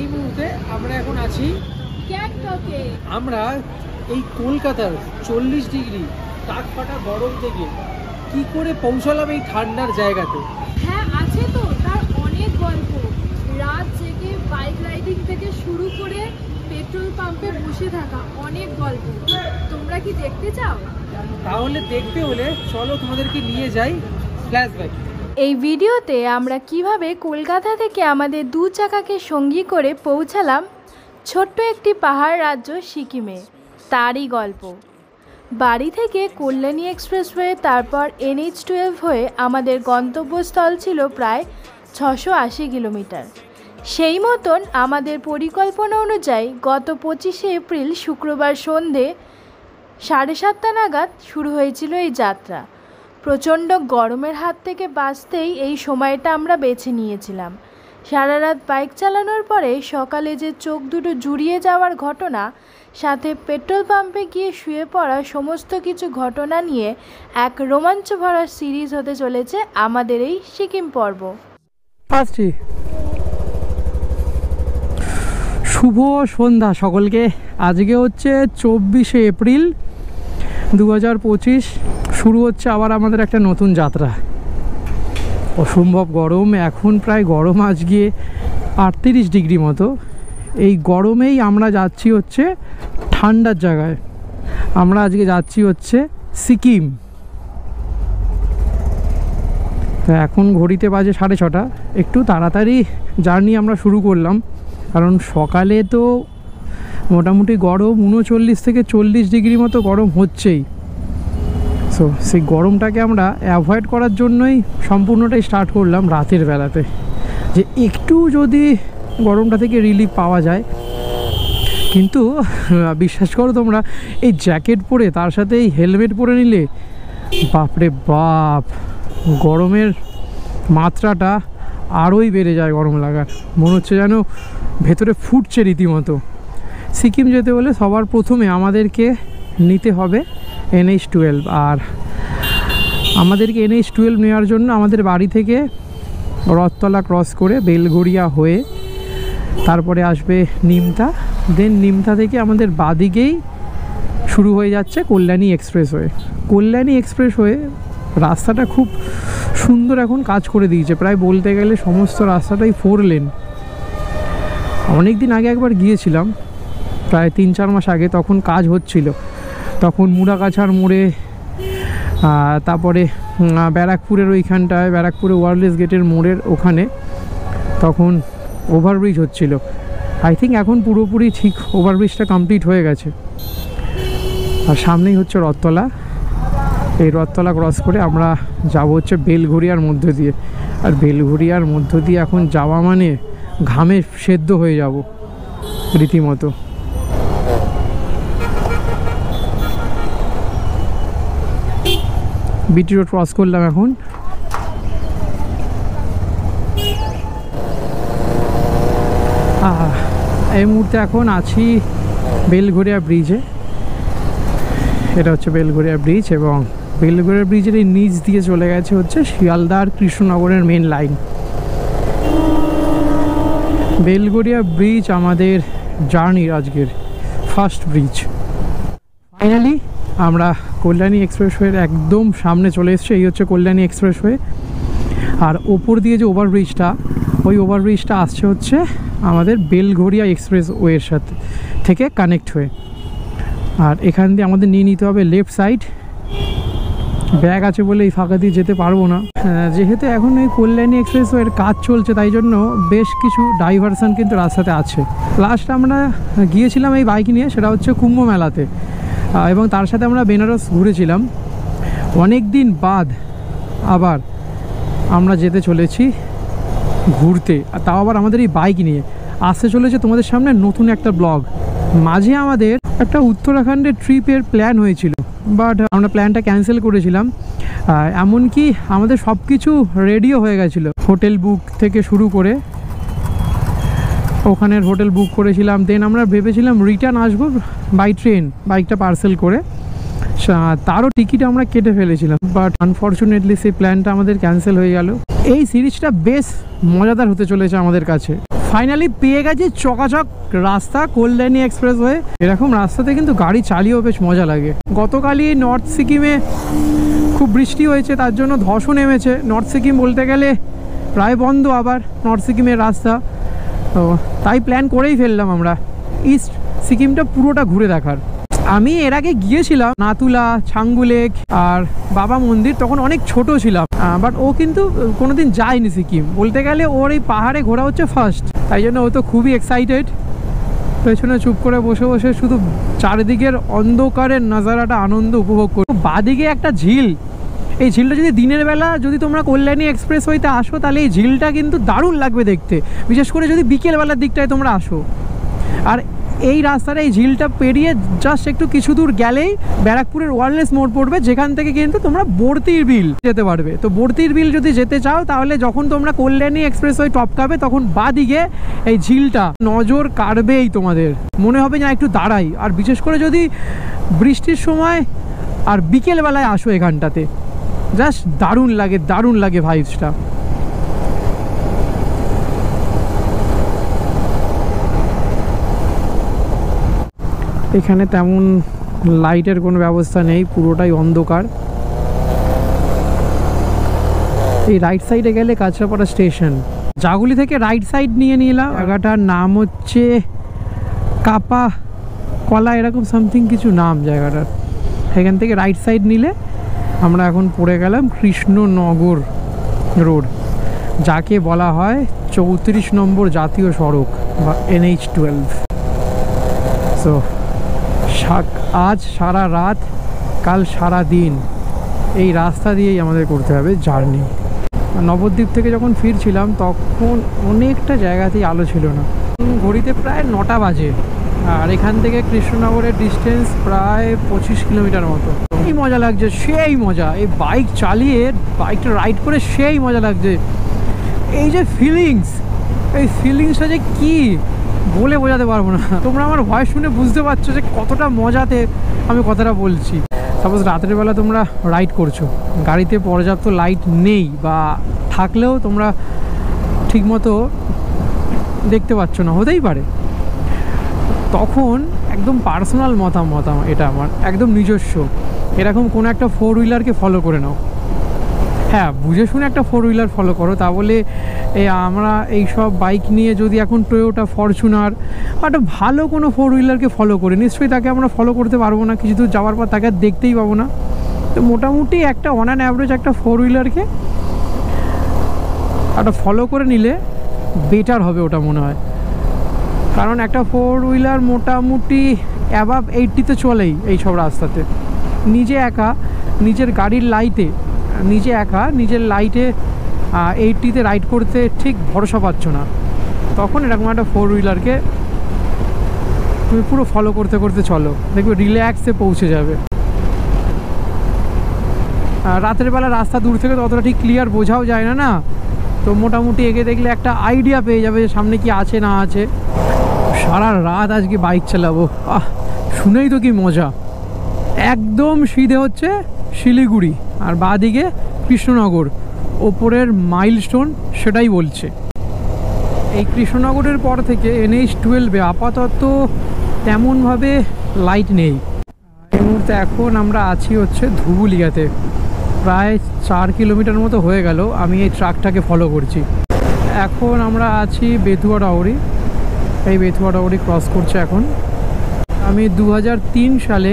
এই মুহূর্তে আমরা এখন আছি গ্যাংটকে। আমরা এই কলকাতার 40 ডিগ্রি কাঠফাটা গরম থেকে কি করে পৌঁছালাম এই ঠান্ডার জায়গাতে। হ্যাঁ, আছে তো তার অনেক গল্প। রাত জেগে বাইক রাইডিং থেকে শুরু করে পেট্রোল পাম্পে বসে থাকা অনেক গল্প। তোমরা কি দেখতে চাও? তাহলে দেখতে হলে চলো তোমাদেরকে নিয়ে যাই ফ্ল্যাশব্যাক। এই ভিডিওতে আমরা কিভাবে কলকাতা থেকে আমাদের 2 চাকাকে সঙ্গী করে পৌঁছালাম ছোট্ট একটি পাহাড় রাজ্য সিকিমে, তারই গল্প। বাড়ি থেকে কল্যাণী এক্সপ্রেসওয়ে, তারপর NH12 হয়ে আমাদের গন্তব্যস্থল ছিল প্রায় 680 কিলোমিটার। সেই মতন আমাদের পরিকল্পনা অনুযায়ী গত 25শে এপ্রিল শুক্রবার সন্ধে 7:30 নাগাদ শুরু হয়েছিল এই যাত্রা। প্রচণ্ড গরমের হাত থেকে বাঁচতেই এই সময়টা আমরা বেছে নিয়েছিলাম। সারা রাত বাইক চালানোর পরে সকালে যে চোখ দুটো জুড়িয়ে যাওয়ার ঘটনা, সাথে পেট্রোল পাম্পে গিয়ে শুয়ে পড়া, সমস্ত কিছু ঘটনা নিয়ে এক রোমাঞ্চ ভরা সিরিজ হতে চলেছে আমাদের এই সিকিম পর্ব। শুভ সন্ধ্যা সকলকে। আজকে হচ্ছে 24শে এপ্রিল 2025। শুরু হচ্ছে আবার আমাদের একটা নতুন যাত্রা। অসম্ভব গরম, এখন প্রায় গরম আজকে 38 ডিগ্রি মতো। এই গরমেই আমরা যাচ্ছি হচ্ছে ঠান্ডার জায়গায়। আমরা আজকে যাচ্ছি হচ্ছে সিকিম। তো এখন ঘড়িতে বাজে 6:30। একটু তাড়াতাড়ি জার্নি আমরা শুরু করলাম, কারণ সকালে তো মোটামুটি গরম 39 থেকে 40 ডিগ্রি মতো গরম হচ্ছেই। সো সেই গরমটাকে আমরা অ্যাভয়েড করার জন্যই সম্পূর্ণটাই স্টার্ট করলাম রাতের বেলাতে, যে একটু যদি গরমটা থেকে রিলিফ পাওয়া যায়। কিন্তু বিশ্বাস করো তোমরা, এই জ্যাকেট পরে তার সাথে এই হেলমেট পরে নিলে বাপরে বাপ, গরমের মাত্রাটা আরোই বেড়ে যায়। গরম লাগার মনে হচ্ছে যেন ভেতরে ফুটছে রীতিমতো। সিকিম যেতে হলে সবার প্রথমে আমাদেরকে নিতে হবে NH12। আর আমাদেরকে NH12 নেওয়ার জন্য আমাদের বাড়ি থেকে রথতলা ক্রস করে বেলঘড়িয়া হয়ে তারপরে আসবে নিমতা। দেন নিমতা থেকে আমাদের বাদিকেই শুরু হয়ে যাচ্ছে কল্যাণী এক্সপ্রেসওয়ে। কল্যাণী এক্সপ্রেসওয়ে রাস্তাটা খুব সুন্দর এখন কাজ করে দিয়েছে। প্রায় বলতে গেলে সমস্ত রাস্তাটাই 4 লেন। অনেক দিন আগে একবার গিয়েছিলাম, প্রায় 3-4 মাস আগে, তখন কাজ হচ্ছিল। তখন মুড়াগাছার মোড়ে, তারপরে ব্যারাকপুরের ওইখানটায়, ব্যারাকপুরে ওয়ারলেস গেটের মোড়ের ওখানে তখন ওভারব্রিজ হচ্ছিল। আই থিঙ্ক এখন পুরোপুরি ঠিক ওভারব্রিজটা কমপ্লিট হয়ে গেছে। আর সামনেই হচ্ছে রথতলা। এই রথতলা ক্রস করে আমরা যাব হচ্ছে বেলঘড়িয়ার মধ্য দিয়ে। আর বেলঘড়িয়ার মধ্য দিয়ে এখন যাওয়া মানে ঘামে সেদ্ধ হয়ে যাব রীতিমতো। বিটি রোড ক্রস করলাম এখন। এই মুহূর্তে এখন আছি বেলঘড়িয়া ব্রিজে। এটা হচ্ছে বেলঘড়িয়া ব্রিজ, এবং বেলঘড়িয়া ব্রিজের এই নিচ দিয়ে চলে গেছে হচ্ছে শিয়ালদা আর কৃষ্ণনগরের মেন লাইন। বেলঘড়িয়া ব্রিজ আমাদের জার্নির আজকের ফার্স্ট ব্রিজ। ফাইনালি আমরা কল্যাণী এক্সপ্রেসওয়ের একদম সামনে চলে এসেছি। এই হচ্ছে কল্যাণী এক্সপ্রেসওয়ে। আর ওপর দিয়ে যে ওভারব্রিজটা, ওই ওভারব্রিজটা আসছে হচ্ছে আমাদের বেলঘড়িয়া এক্সপ্রেসওয়ের সাথে থেকে কানেক্ট হয়ে। আর এখান দিয়ে আমাদের নিয়ে নিতে হবে লেফট সাইড। ব্যাগ আছে বলে এই ফাঁকা দিয়ে যেতে পারবো না। যেহেতু এখন এই কল্যাণী এক্সপ্রেসওয়ের কাজ চলছে, তাই জন্য বেশ কিছু ডাইভারশন কিন্তু রাস্তাতে আছে। লাস্ট আমরা গিয়েছিলাম এই বাইক নিয়ে, সেটা হচ্ছে কুম্ভ মেলাতে, এবং তার সাথে আমরা বেনারস ঘুরেছিলাম। অনেক দিন বাদ আবার আমরা যেতে চলেছি ঘুরতে, আর তাও আবার আমাদের এই বাইক নিয়ে। আসতে চলেছে তোমাদের সামনে নতুন একটা ব্লগ। মাঝে আমাদের একটা উত্তরাখণ্ডের ট্রিপের প্ল্যান হয়েছিল, বাট আমরা প্ল্যানটা ক্যান্সেল করেছিলাম। এমনকি আমাদের সব কিছু রেডিও হয়ে গেছিলো, হোটেল বুক থেকে শুরু করে ওখানের হোটেল বুক করেছিলাম। দেন আমরা ভেবেছিলাম রিটার্ন আসবো বাই ট্রেন, বাইকটা পার্সেল করে। তারও টিকিট আমরা কেটে ফেলেছিলাম, বাট আনফর্চুনেটলি সেই প্ল্যানটা আমাদের ক্যান্সেল হয়ে গেল। এই সিরিজটা বেশ মজাদার হতে চলেছে আমাদের কাছে। ফাইনালি পেয়ে গেছি চকাচক রাস্তা, কল্যাণী এক্সপ্রেসওয়ে। এরকম রাস্তাতে কিন্তু গাড়ি চালিয়েও বেশ মজা লাগে। গতকালই নর্থ সিকিমে খুব বৃষ্টি হয়েছে, তার জন্য ধসও নেমেছে। নর্থ সিকিম বলতে গেলে প্রায় বন্ধ আবার নর্থ সিকিমের রাস্তা, তো তাই প্ল্যান করেই ফেললাম আমরা ইস্ট সিকিমটা পুরোটা ঘুরে দেখার। আমি এর আগে গিয়েছিলাম নাতুলা, ছাঙ্গু লেক আর বাবা মন্দির, তখন অনেক ছোট ছিলাম, বাট ও কিন্তু কোনোদিন যায়নি সিকিম। বলতে গেলে ওর এই পাহাড়ে ঘোরা হচ্ছে ফার্স্ট, তাই জন্য ও তো খুবই এক্সাইটেড। পেছনে চুপ করে বসে বসে শুধু চারিদিকের অন্ধকারের নজারাটা আনন্দ উপভোগ করো। বাদিকে একটা ঝিল, এই ঝিলটা যদি দিনের বেলা যদি তোমরা কল্যাণী এক্সপ্রেসওয়েতে আসো তাহলে এই ঝিলটা কিন্তু দারুণ লাগবে দেখতে, বিশেষ করে যদি বিকেলবেলার দিকটায় তোমরা আসো। আর এই রাস্তাটা এই ঝিলটা পেরিয়ে জাস্ট একটু কিছু দূর গেলেই ব্যারাকপুরের ওয়ারলেস মোড় পড়বে, যেখান থেকে কিন্তু তোমরা বর্তির বিল যেতে পারবে। তো বর্তির বিল যদি যেতে চাও তাহলে যখন তোমরা কল্যাণী এক্সপ্রেসওয়ে টপকাবে তখন বাদিকে এই ঝিলটা নজর কাড়বেই, তোমাদের মনে হবে না একটু দাঁড়াই। আর বিশেষ করে যদি বৃষ্টির সময় আর বিকেলবেলায় আসো এখানটাতে, জাস্ট দারুণ লাগে ভাইবসটা। এখানে তেমন লাইটের কোনো ব্যবস্থা নেই, পুরোটাই অন্ধকার। এই রাইট সাইডে গেলে কাঁচরাপাড়া স্টেশন, জাগুলি থেকে রাইট সাইড নিয়ে নিলাম। জায়গাটার নাম হচ্ছে কাপা কলা, এরকম সামথিং কিছু নাম জায়গাটার। এখান থেকে রাইট সাইড নিলে আমরা এখন পড়ে গেলাম কৃষ্ণনগর রোড, যাকে বলা হয় 34 নম্বর জাতীয় সড়ক বা NH12। সো আজ সারা রাত, কাল সারা দিন এই রাস্তা দিয়েই আমাদের করতে হবে জার্নি। নবদ্বীপ থেকে যখন ফিরছিলাম তখন অনেকটা জায়গাতেই আলো ছিল না, ঘড়িতে প্রায় 9টা বাজে। আর এখান থেকে কৃষ্ণনগরের ডিস্টেন্স প্রায় 25 কিলোমিটার মতো। এই মজা লাগছে, সেই মজা এই বাইক চালিয়ে, বাইকটা রাইড করে সেই মজা লাগছে। এই যে ফিলিংস, এই ফিলিংসটা যে কী বলে বোঝাতে পারবো না। তোমরা আমার ভয়েস শুনে বুঝতে পারছো যে কতটা মজাতে আমি কথাটা বলছি। সাপোজ রাতের বেলা তোমরা রাইড করছো, গাড়িতে পর্যাপ্ত লাইট নেই বা থাকলেও তোমরা ঠিকমতো দেখতে পাচ্ছ না, হতেই পারে। তখন একদম পার্সোনাল মতামত এটা আমার একদম নিজস্ব, এরকম কোনো একটা 4 হুইলারকে ফলো করে নাও। হ্যাঁ, বুঝে শুনে একটা 4 হুইলার ফলো করো। তা বলে আমরা এই সব বাইক নিয়ে যদি এখন টয়োটা ফরচুনার একটা ভালো কোনো 4 হুইলারকে ফলো করি, নিশ্চয়ই তাকে আমরা ফলো করতে পারবো না, কিছু দূর যাওয়ার পর তাকে দেখতেই পাবো না। তো মোটামুটি একটা অন অ্যান অ্যাভারেজ একটা 4 হুইলারকে একটা ফলো করে নিলে বেটার হবে ওটা মনে হয়। কারণ একটা 4 হুইলার মোটামুটি অ্যাবাভ 80-তে চলেই এই সব রাস্তাতে। নিজে একা নিজের গাড়ির লাইটে, নিজের লাইটে 80-তে রাইড করতে ঠিক ভরসা পাচ্ছ না, তখন এরকম একটা 4 হুইলারকে তুমি পুরো ফলো করতে করতে চলো, দেখবে রিল্যাক্সে পৌঁছে যাবে। রাতের বেলা রাস্তা দূর থেকে তো অতটা ঠিক ক্লিয়ার বোঝাও যায় না, তো মোটামুটি এগে দেখলে একটা আইডিয়া পেয়ে যাবে যে সামনে কি আছে না আছে। সারা রাত আজকে বাইক চালাবো, শুনেই তো কি মজা। একদম সিধে হচ্ছে শিলিগুড়ি আর বাঁদিকে কৃষ্ণনগর, ওপরের মাইলস্টোন সেটাই বলছে। এই কৃষ্ণনগরের পর থেকে NH12 আপাতত তেমনভাবে লাইট নেই। এই মুহূর্তে এখন আমরা আছি হচ্ছে ধুবুলিয়াতে, প্রায় 4 কিলোমিটার মতো হয়ে গেল আমি এই ট্রাকটাকে ফলো করছি। এখন আমরা আছি বেথুয়া ডাউরি, এই বেথুয়া ডাউরি ক্রস করছে এখন। আমি 2003 সালে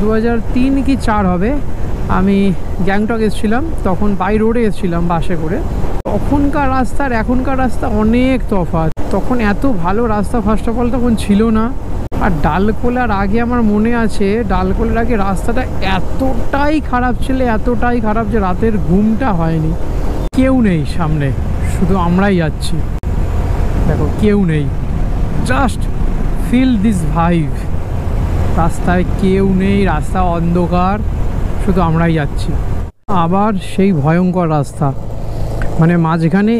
2003 কি 4 হবে, আমি গ্যাংটক এসেছিলাম, তখন বাই রোডে এসেছিলাম বাসে করে। তখনকার রাস্তার এখনকার রাস্তা অনেক তফাৎ। তখন এত ভালো রাস্তা ফার্স্ট অফ অল তখন ছিল না। আর ডালকোলার আগে আমার মনে আছে, ডালকোলার আগে রাস্তাটা এতটাই খারাপ ছিল, এতটাই খারাপ যে রাতের ঘুমটা হয়নি। কেউ নেই সামনে, শুধু আমরাই যাচ্ছি। দেখো কেউ নেই, জাস্ট ফিল দিস ভাইব। রাস্তায় কেউ নেই, রাস্তা অন্ধকার, শুধু আমরাই যাচ্ছি। আবার সেই ভয়ঙ্কর রাস্তা, মানে মাঝখানে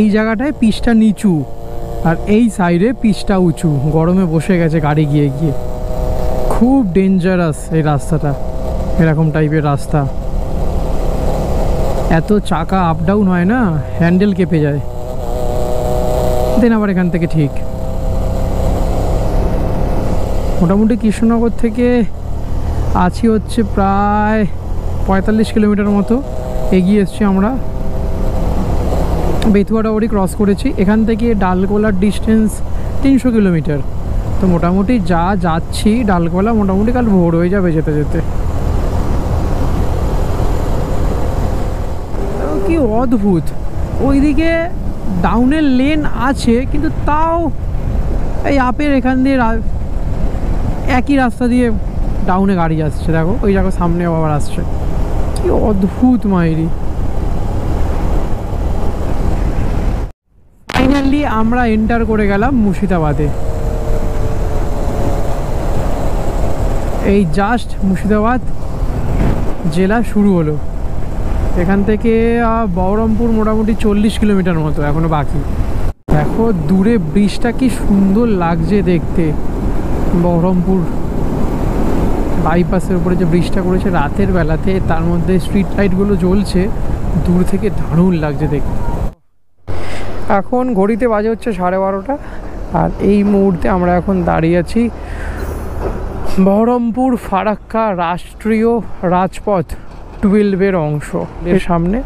এই জায়গাটায় পিচটা নিচু আর এই সাইডে পিচটা উঁচু, গরমে বসে গেছে গাড়ি গিয়ে গিয়ে। খুব ডেঞ্জারাস এই রাস্তাটা, এরকম টাইপের রাস্তা। এত চাকা আপ ডাউন হয় না, হ্যান্ডেল কেঁপে যায়। দেন আবার এখান থেকে ঠিক মোটামুটি কৃষ্ণনগর থেকে আছি হচ্ছে প্রায় 45 কিলোমিটার মতো এগিয়ে এসছি আমরা। বেথুয়াডাবড়ি ক্রস করেছি, এখান থেকে ডালকোলার ডিস্টেন্স 300 কিলোমিটার। তো মোটামুটি যা যাচ্ছি ডালকোলা মোটামুটি কাল ভোর হয়ে যাবে যেতে যেতে। কি অদ্ভুত, ওইদিকে ডাউনের লেন আছে কিন্তু তাও এই আপের এখান দিয়ে একই রাস্তা দিয়ে ডাউনে গাড়ি আসছে। দেখো ওই জায়গা সামনে আবার আসছে, কি অদ্ভুত মাইরি। ফাইনালি আমরা এন্টার করে গেলাম মুর্শিদাবাদে। এই জাস্ট মুর্শিদাবাদ জেলা শুরু হলো। এখান থেকে বহরমপুর মোটামুটি 40 কিলোমিটার মতো এখনো বাকি। দেখো দূরে ব্রিজটা কি সুন্দর লাগছে দেখতে। বহরমপুর বাইপাসের উপরে যে ব্রিজটা করেছে রাতের বেলাতে, তার মধ্যে স্ট্রিট লাইটগুলো জ্বলছে, দূর থেকে দারুণ লাগছে দেখতে। এখন ঘড়িতে বাজে হচ্ছে 12:30, আর এই মুহূর্তে আমরা এখন দাঁড়িয়ে আছি বহরমপুর ফারাক্কা রাষ্ট্রীয় রাজপথ 12-এর অংশ এর সামনে।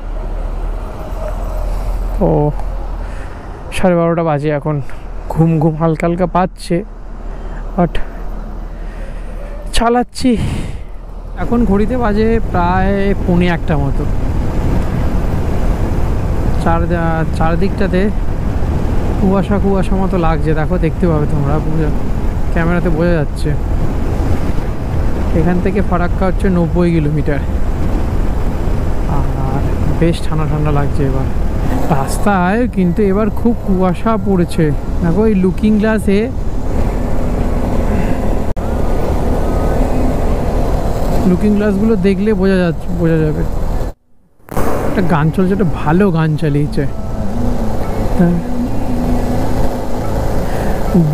ও 12:30 বাজে এখন, ঘুম ঘুম হালকা হালকা পাচ্ছে, বাট চালাচ্ছি। এখন ঘড়িতে বাজে প্রায় 1:45 মতো। চারদিকটাতে কুয়াশা কুয়াশা মতো লাগছে, দেখো দেখতে পাবে তোমরা, ক্যামেরাতে বোঝা যাচ্ছে। এখান থেকে ফারাক্কা হচ্ছে 90 কিলোমিটার, আর বেশ ঠান্ডা ঠান্ডা লাগছে এবার রাস্তায়। কিন্তু এবার খুব কুয়াশা পড়েছে, দেখো এই লুকিং গ্লাসে লুকিং গ্লাসগুলো দেখলে বোঝা যাবে। একটা গান চলছে, একটা ভালো গান চালিয়েছে।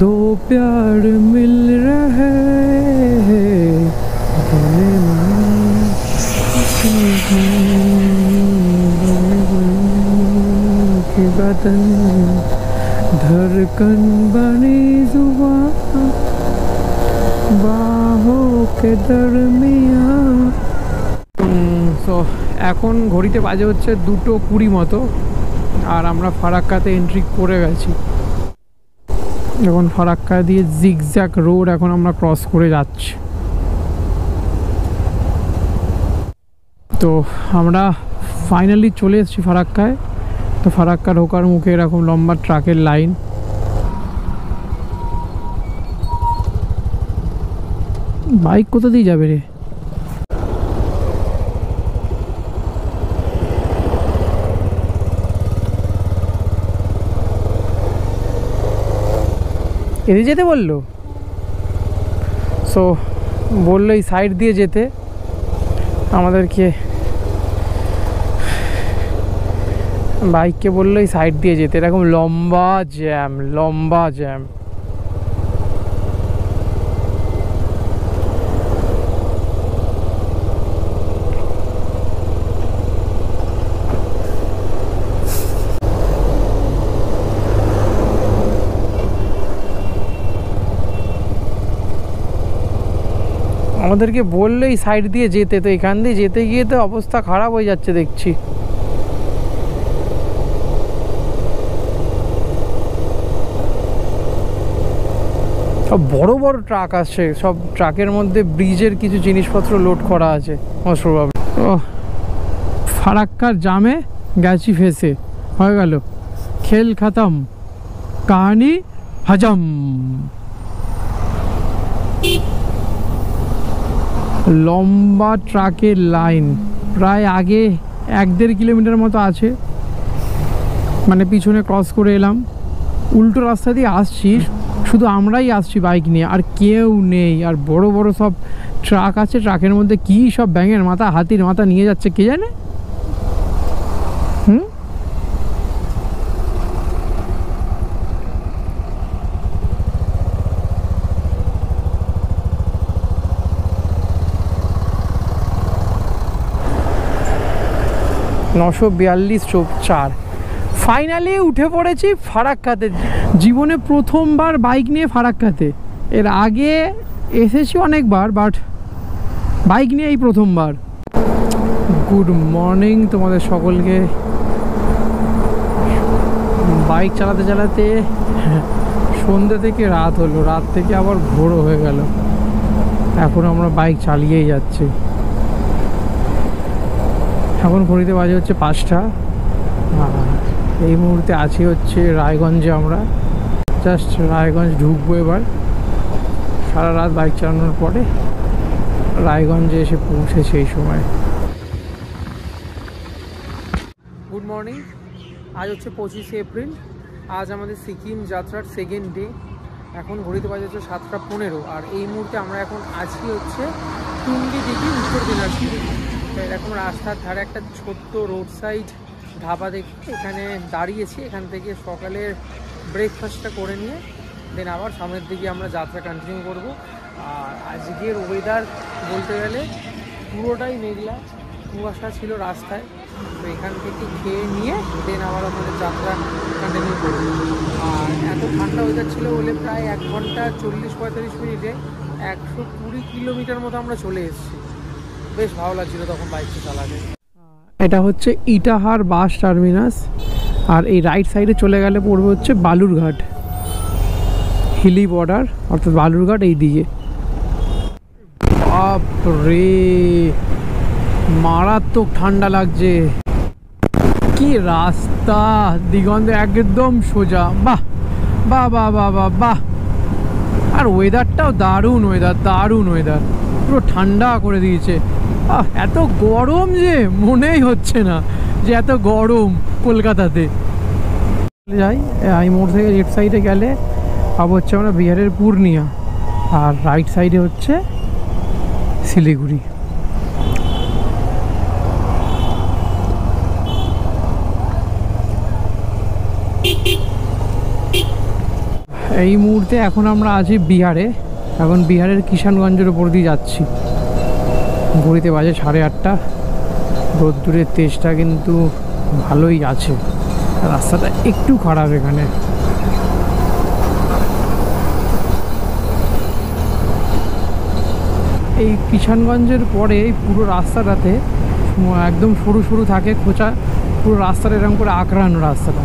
দো প্যার মিল রহে बदन धड़कन बनी जुबां बाहों के दरमियां। সো এখন ঘড়িতে বাজে হচ্ছে 2:20 মতো, আর আমরা ফারাক্কাতে এন্ট্রি করে গেছি। এখন ফারাক্কা দিয়ে জিগজ্যাগ রোড এখন আমরা ক্রস করে যাচ্ছি। তো আমরা ফাইনালি চলে এসেছি ফারাক্কায়। তো ফারাক্কা ঢোকার মুখে এরকম লম্বা ট্রাকের লাইন। বাইক কোথা দিয়ে যাবে রে? এদিকে যেতে বললো, সো বললো এই সাইড দিয়ে যেতে আমাদেরকে, বাইককে বললো এই সাইড দিয়ে যেতে। এরকম লম্বা জ্যাম, লম্বা জ্যাম। আমাদেরকে বললো এই সাইড দিয়ে যেতে, তো এখান দিয়ে যেতে গিয়ে তো অবস্থা খারাপ হয়ে যাচ্ছে দেখছি। সব বড় বড় ট্রাক আসছে, সব ট্রাকের মধ্যে ব্রিজের কিছু জিনিসপত্র লোড করা আছে মোস্ট প্রবাবলি। ও ফারাক্কার জামে গেছি ফেসে, হয়ে গেল খেল খতম, কাহানি হজম। লম্বা ট্রাকের লাইন, প্রায় আগে 1-1.5 কিলোমিটার মতো আছে, মানে পিছনে ক্রস করে এলাম। উল্টো রাস্তা দিয়ে আসছি, শুধু আমরাই আসছি বাইক নিয়ে, আর কেউ নেই। আর বড় বড় সব ট্রাক আছে, ট্রাকের মধ্যে কি সব ব্যাঙের মাথা হাতির মাথা নিয়ে যাচ্ছে কে জানে। 942/4 ফাইনালি উঠে পড়েছি ফারাক্কাতে। জীবনে প্রথমবার বাইক নিয়ে ফারাক্কাতে। এর আগে এসেছি অনেকবার, বাট বাইক নিয়ে এই প্রথমবার। গুড মর্নিং তোমাদের সকলকে। বাইক চালাতে চালাতে সন্ধ্যে থেকে রাত হলো, রাত থেকে আবার ভোরও হয়ে গেল। এখন আমরা বাইক চালিয়েই যাচ্ছি। এখন ঘড়িতে বাজে হচ্ছে 5টা। এই মুহূর্তে আছি হচ্ছে রায়গঞ্জে। আমরা জাস্ট রায়গঞ্জ ঢুকবো এবার। সারা রাত বাইক চালানোর পরে রায়গঞ্জে এসে পৌঁছেছে এই সময়। Good morning. আজ হচ্ছে 25শে এপ্রিল। আজ আমাদের সিকিম যাত্রার সেকেন্ড ডে। এখন ঘড়িতে বাজে হচ্ছে 7টা 15। আর এই মুহূর্তে আমরা এখন আছি হচ্ছে টুঙ্গি দিঘি, উত্তর দিনাজপুরে। এরকম রাস্তার ধারে একটা ছোট্ট রোড সাইড ধাবা দেখে এখানে দাঁড়িয়েছি। এখান থেকে সকালের ব্রেকফাস্টটা করে নিয়ে দেন আবার সামনের দিকে আমরা যাত্রা কন্টিনিউ করব। আর আজকের ওয়েদার বলতে গেলে পুরোটাই মেঘলা, কুয়াশা ছিল রাস্তায়। তো এখান থেকে খেয়ে নিয়ে দেন আবার আমাদের যাত্রা কন্টিনিউ করব। আর এত ঠান্ডা ওয়েদার ছিল বলে প্রায় 1 ঘন্টা 40-45 মিনিটে 120 কিলোমিটার মতো আমরা চলে এসেছি। বেশ ভালো লাগছিল তখন বাইকটা চালাতে। এটা হচ্ছে ইটাহার বাস টার্মিনাস। আর এই রাইট সাইডে চলে গেলে পড়বে হচ্ছে বালুরঘাট, হিলি বর্ডার, অর্থাৎ বালুরঘাট এই দিকে। বাপরে মারাত্মক ঠান্ডা লাগছে। কি রাস্তা, দিগন্তে একদম সোজা। বাহ বাহ বাহ বাহ বাহ বাহ। আর ওয়েদারটাও দারুণ ওয়েদার, দারুণ ওয়েদার, পুরো ঠান্ডা করে দিয়েছে। এত গরম যে মনেই হচ্ছে না যে এত গরম কলকাতাতে। যাই এই মোড় থেকে লেফট সাইডে গেলে পাবো হচ্ছে আমরা বিহারের পূর্ণিয়া, আর রাইট সাইডে হচ্ছে শিলিগুড়ি। এই মুহূর্তে এখন আমরা আছি বিহারে। এখন বিহারের কিষানগঞ্জের ওপর দিয়ে যাচ্ছি। ঘড়িতে বাজে 8:30। রোদ্দুরের তেজটা কিন্তু ভালোই আছে। রাস্তাটা একটু খারাপ এখানে। এই কিষানগঞ্জের পরে এই পুরো রাস্তাটাতে একদম সরু সরু থাকে খোঁচা, পুরো রাস্তাটা এরকম করে আঁকড়ানো রাস্তাটা।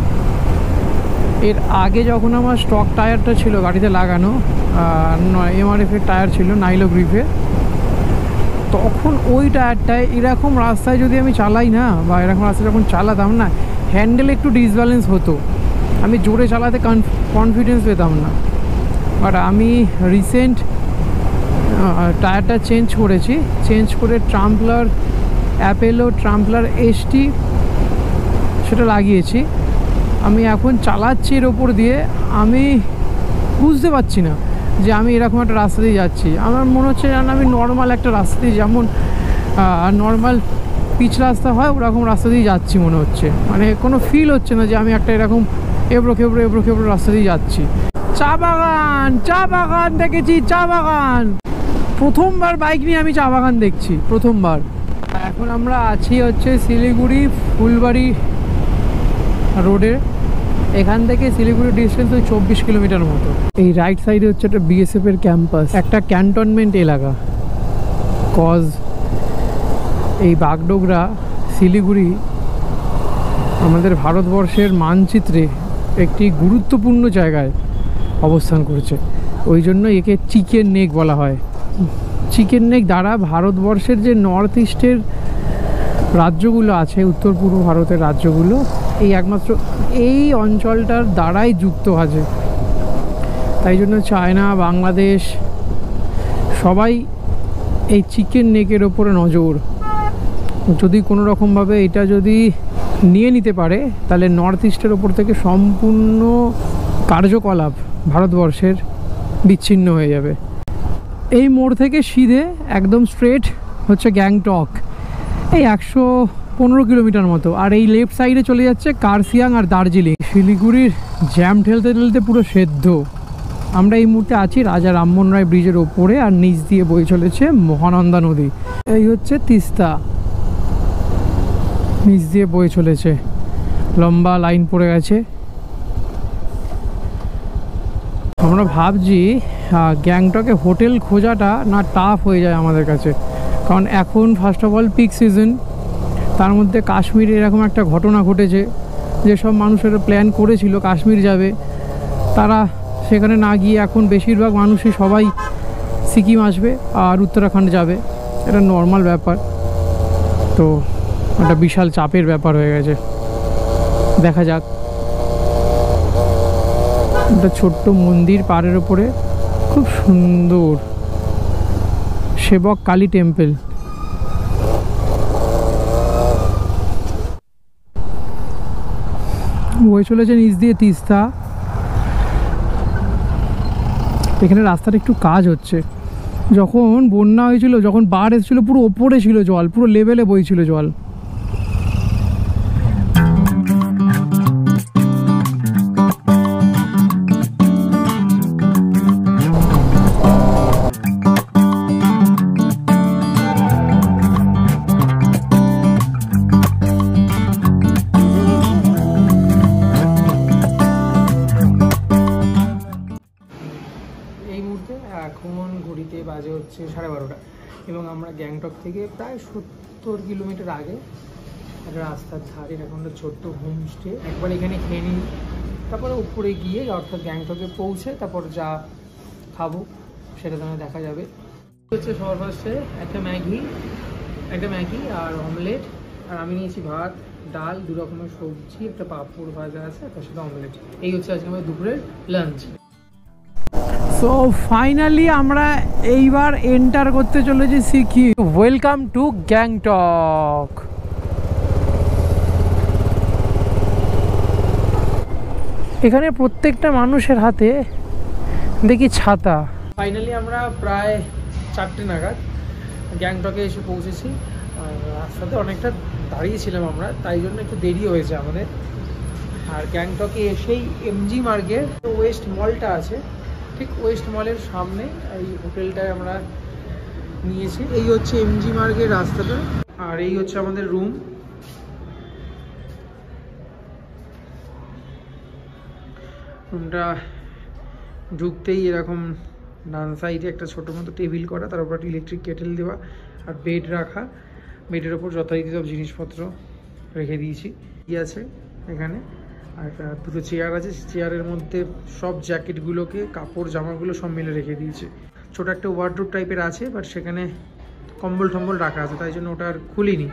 এর আগে যখন আমার স্টক টায়ারটা ছিল গাড়িতে লাগানো, এমআরএফের টায়ার ছিল নাইলো গ্রিফের, তখন ওই টায়ারটায় এরকম রাস্তায় যদি আমি চালাই না, বা এরকম রাস্তায় যখন চালাতাম না, হ্যান্ডেল একটু ডিসব্যালেন্স হতো। আমি জোরে চালাতে কনফিডেন্স পেতাম না। বাট আমি রিসেন্ট টায়ারটা চেঞ্জ করেছি। চেঞ্জ করে ট্রাম্পলার, অ্যাপেলো ট্রাম্পলার এসটি সেটা লাগিয়েছি। আমি এখন চালাচ্ছি এর ওপর দিয়ে, আমি বুঝতে পারছি না যে আমি এরকম একটা রাস্তা দিয়ে যাচ্ছি। আমার মনে হচ্ছে যেন আমি নর্মাল একটা রাস্তা দিয়ে, যেমন নর্মাল পিচ রাস্তা হয় ওরকম রাস্তা দিয়ে যাচ্ছি মনে হচ্ছে। মানে কোনো ফিল হচ্ছে না যে আমি একটা এরকম এবড়ো খেবড়ো রাস্তা দিয়ে যাচ্ছি। চা বাগান, চা বাগান দেখেছি, চা বাগান। প্রথমবার বাইক নিয়ে আমি চা বাগান দেখছি, প্রথমবার। এখন আমরা আছি হচ্ছে শিলিগুড়ি ফুলবাড়ি রোডে। এখান থেকে শিলিগুড়ি ডিস্টেন্স ওই 24 কিলোমিটার মতো। এই রাইট সাইডে হচ্ছে একটা বিএসএফের ক্যাম্পাস, একটা ক্যান্টনমেন্ট এলাকা। কজ এই বাগডোগরা শিলিগুড়ি আমাদের ভারতবর্ষের মানচিত্রে একটি গুরুত্বপূর্ণ জায়গায় অবস্থান করছে। ওই জন্য একে চিকেন নেক বলা হয়। চিকেন নেক দ্বারা ভারতবর্ষের যে নর্থ ইস্টের রাজ্যগুলো আছে, উত্তর পূর্ব ভারতের রাজ্যগুলো, এই একমাত্র এই অঞ্চলটার দ্বারাই যুক্ত আছে। তাই জন্য চায়না, বাংলাদেশ সবাই এই চিকেন নেকের ওপরে নজর। যদি কোনো রকমভাবে এটা যদি নিয়ে নিতে পারে, তাহলে নর্থ ইস্টের ওপর থেকে সম্পূর্ণ কার্যকলাপ ভারতবর্ষের বিচ্ছিন্ন হয়ে যাবে। এই মোড় থেকে সিধে একদম স্ট্রেট হচ্ছে গ্যাংটক, এই 115 কিলোমিটার মতো। আর এই লেফট সাইডে চলে যাচ্ছে কার্সিয়াং আর দার্জিলিং। শিলিগুড়ির জ্যাম ঠেলতে ঠেলতে পুরো সেদ্ধ। আমরা এই মুহূর্তে আছি রাজা রামমোহন রায় ব্রিজের ওপরে, আর নিচ দিয়ে বয়ে চলেছে মহানন্দা নদী। এই হচ্ছে তিস্তা, নিচ দিয়ে বয়ে চলেছে। লম্বা লাইন পড়ে গেছে। আমরা ভাবছি গ্যাংটকে হোটেল খোঁজাটা না টাফ হয়ে যায় আমাদের কাছে, কারণ এখন first of all peak season, তার মধ্যে কাশ্মীরে এরকম একটা ঘটনা ঘটেছে, যেসব মানুষের প্ল্যান করেছিল কাশ্মীর যাবে তারা সেখানে না গিয়ে এখন বেশিরভাগ মানুষই সবাই সিকিম আসবে আর উত্তরাখণ্ড যাবে। এটা নর্মাল ব্যাপার, তো একটা বিশাল চাপের ব্যাপার হয়ে গেছে। দেখা যাক। একটা ছোট্ট মন্দির পাড়ের ওপরে, খুব সুন্দর সেবক কালী টেম্পল। বয়ে চলেছে নিচ দিয়ে তিস্তা। এখানে রাস্তাটা একটু কাজ হচ্ছে। যখন বন্যা হয়েছিল, যখন বাড় এসেছিল, পুরো ওপরে ছিল জল, পুরো লেভেলে বইছিল জল। এখন ঘড়িতে বাজে হচ্ছে 12:30 এবং আমরা গ্যাংটক থেকে প্রায় 70 কিলোমিটার আগে একটা রাস্তার ধারে এখন একটা ছোট্ট হোমস্টে, একবার এখানে খেয়ে নিই, তারপরে উপরে গিয়ে অর্থাৎ গ্যাংটকে পৌঁছে তারপর যা খাবো সেটা তোমায় দেখা যাবে। হচ্ছে সবার ফার্স্টে একটা ম্যাগি আর অমলেট, আর আমি নিয়েছি ভাত, ডাল, 2 রকমের সবজি, একটা পাঁপড় ভাজা আছে, তার সাথে অমলেট। এই হচ্ছে আজকে আমাদের দুপুরের লাঞ্চ। সো ফাইনালি আমরা এইবার এন্টার করতে চলেছি সিকিম। Welcome to Gangtok. এখানে প্রত্যেকটা মানুষের হাতে দেখি ছাতা। ফাইনালি আমরা প্রায় 4টে নাগাদ গ্যাংটকে এসে পৌঁছেছি। আর রাস্তাতে অনেকটা দাঁড়িয়েছিলাম আমরা, তাই জন্য একটু দেরি হয়েছে আমাদের। আর গ্যাংটকে এসেই এমজি মার্গের ওয়েস্ট মলটা আছে, ঠিক ওয়েস্ট মলের সামনে এই হোটেলটায় আমরা নিয়েছি। এই হচ্ছে এমজি মার্গের রাস্তাটা, আর এই হচ্ছে আমাদের রুম। রুমটা ঢুকতেই এরকম ডান সাইডে একটা ছোটো মতো টেবিল করা, তার উপর একটা ইলেকট্রিক কেটেল দেওয়া আর বেড রাখা। বেডের ওপর যথারীতি সব জিনিসপত্র রেখে দিয়েছি। কি আছে এখানে, আর 2টো চেয়ার আছে, চেয়ারের মধ্যে সব জ্যাকেটগুলোকে, কাপড় জামাগুলো সব মিলে রেখে দিয়েছে। ছোটো একটা ওয়ার্ডরোব টাইপের আছে, বাট সেখানে কম্বল টম্বল রাখা আছে, তাই জন্য ওটা আর খুলিনি।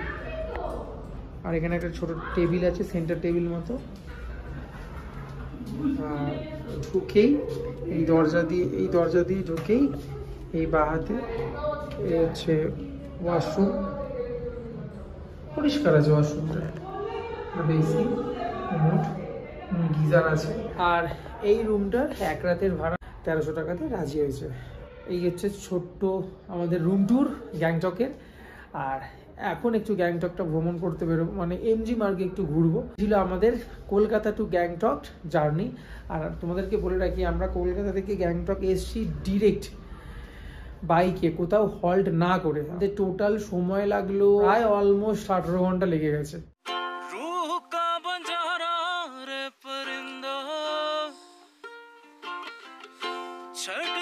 আর এখানে একটা ছোটো টেবিল আছে, সেন্টার টেবিল মতো। ঢুকেই এই দরজা দিয়ে ঢুকেই এই বাঁ হাতে হচ্ছে ওয়াশরুম। পরিষ্কার আছে ওয়াশরুমটা, বেশি গিজার আছে। আর এই রুমটার 1 রাতের ভাড়া 1300 টাকাতে রাজি হয়েছে। এই হচ্ছে ছোট্ট আমাদের রুম ট্যুর গ্যাংটকের। আর এখন একটু গ্যাংটকটা ভ্রমণ করতে বেরোবো, মানে এমজি মার্গে একটু ঘুরবো। ছিল আমাদের কলকাতা টু গ্যাংটক জার্নি। আর তোমাদেরকে বলে রাখি, আমরা কলকাতা থেকে গ্যাংটক এসছি ডিরেক্ট বাইকে, কোথাও হল্ট না করে। আমাদের টোটাল সময় লাগলো প্রায় অলমোস্ট 18 ঘন্টা লেগে গেছে। छठ